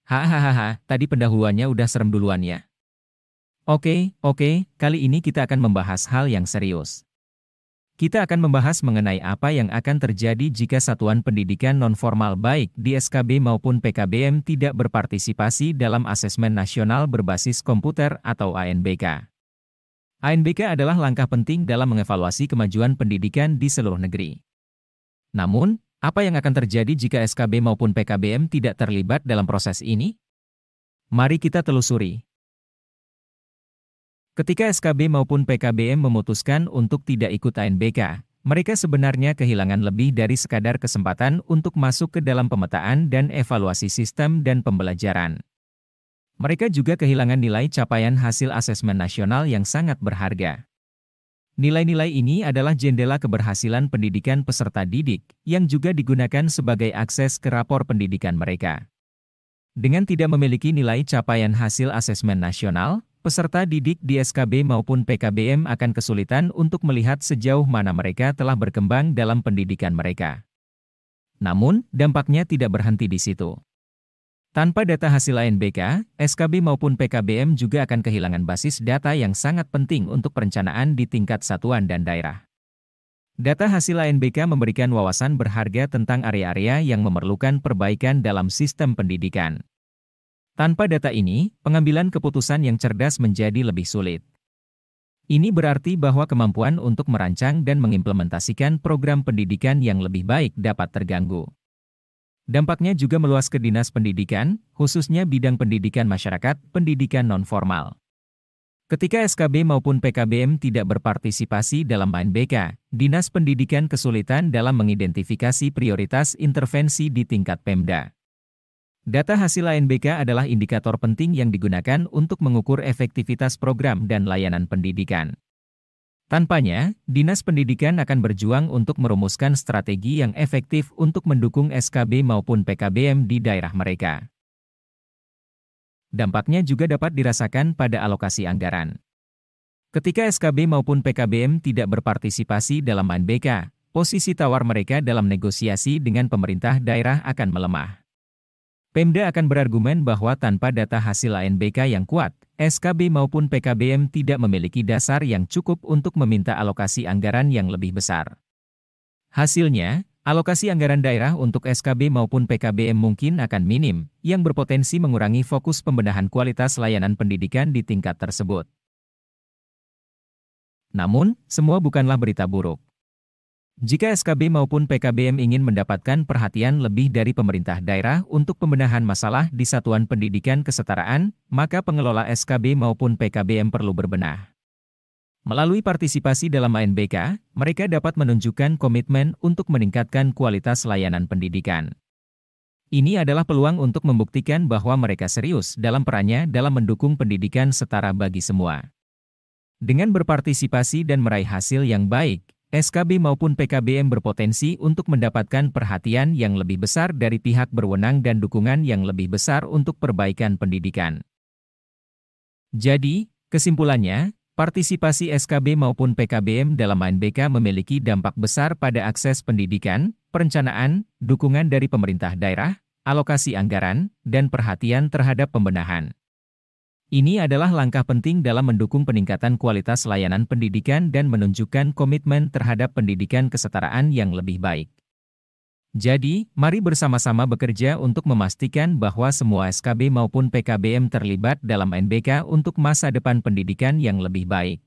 Hahaha, tadi pendahuluannya udah serem duluan ya. Oke, kali ini kita akan membahas hal yang serius. Kita akan membahas mengenai apa yang akan terjadi jika satuan pendidikan nonformal baik di SKB maupun PKBM tidak berpartisipasi dalam Asesmen Nasional Berbasis Komputer atau ANBK. ANBK adalah langkah penting dalam mengevaluasi kemajuan pendidikan di seluruh negeri. Namun, apa yang akan terjadi jika SKB maupun PKBM tidak terlibat dalam proses ini? Mari kita telusuri. Ketika SKB maupun PKBM memutuskan untuk tidak ikut ANBK, mereka sebenarnya kehilangan lebih dari sekadar kesempatan untuk masuk ke dalam pemetaan dan evaluasi sistem dan pembelajaran. Mereka juga kehilangan nilai capaian hasil asesmen nasional yang sangat berharga. Nilai-nilai ini adalah jendela keberhasilan pendidikan peserta didik, yang juga digunakan sebagai akses ke rapor pendidikan mereka. Dengan tidak memiliki nilai capaian hasil asesmen nasional, peserta didik di SKB maupun PKBM akan kesulitan untuk melihat sejauh mana mereka telah berkembang dalam pendidikan mereka. Namun, dampaknya tidak berhenti di situ. Tanpa data hasil ANBK, SKB maupun PKBM juga akan kehilangan basis data yang sangat penting untuk perencanaan di tingkat satuan dan daerah. Data hasil ANBK memberikan wawasan berharga tentang area-area yang memerlukan perbaikan dalam sistem pendidikan. Tanpa data ini, pengambilan keputusan yang cerdas menjadi lebih sulit. Ini berarti bahwa kemampuan untuk merancang dan mengimplementasikan program pendidikan yang lebih baik dapat terganggu. Dampaknya juga meluas ke dinas pendidikan, khususnya bidang pendidikan masyarakat, pendidikan nonformal. Ketika SKB maupun PKBM tidak berpartisipasi dalam ANBK, dinas pendidikan kesulitan dalam mengidentifikasi prioritas intervensi di tingkat Pemda. Data hasil ANBK adalah indikator penting yang digunakan untuk mengukur efektivitas program dan layanan pendidikan. Tanpanya, Dinas Pendidikan akan berjuang untuk merumuskan strategi yang efektif untuk mendukung SKB maupun PKBM di daerah mereka. Dampaknya juga dapat dirasakan pada alokasi anggaran. Ketika SKB maupun PKBM tidak berpartisipasi dalam ANBK, posisi tawar mereka dalam negosiasi dengan pemerintah daerah akan melemah. Pemda akan berargumen bahwa tanpa data hasil ANBK yang kuat, SKB maupun PKBM tidak memiliki dasar yang cukup untuk meminta alokasi anggaran yang lebih besar. Hasilnya, alokasi anggaran daerah untuk SKB maupun PKBM mungkin akan minim, yang berpotensi mengurangi fokus pembenahan kualitas layanan pendidikan di tingkat tersebut. Namun, semua bukanlah berita buruk. Jika SKB maupun PKBM ingin mendapatkan perhatian lebih dari pemerintah daerah untuk pembenahan masalah di satuan pendidikan kesetaraan, maka pengelola SKB maupun PKBM perlu berbenah. Melalui partisipasi dalam ANBK, mereka dapat menunjukkan komitmen untuk meningkatkan kualitas layanan pendidikan. Ini adalah peluang untuk membuktikan bahwa mereka serius dalam perannya dalam mendukung pendidikan setara bagi semua. Dengan berpartisipasi dan meraih hasil yang baik, SKB maupun PKBM berpotensi untuk mendapatkan perhatian yang lebih besar dari pihak berwenang dan dukungan yang lebih besar untuk perbaikan pendidikan. Jadi, kesimpulannya, partisipasi SKB maupun PKBM dalam ANBK memiliki dampak besar pada akses pendidikan, perencanaan, dukungan dari pemerintah daerah, alokasi anggaran, dan perhatian terhadap pembenahan. Ini adalah langkah penting dalam mendukung peningkatan kualitas layanan pendidikan dan menunjukkan komitmen terhadap pendidikan kesetaraan yang lebih baik. Jadi, mari bersama-sama bekerja untuk memastikan bahwa semua SKB maupun PKBM terlibat dalam ANBK untuk masa depan pendidikan yang lebih baik.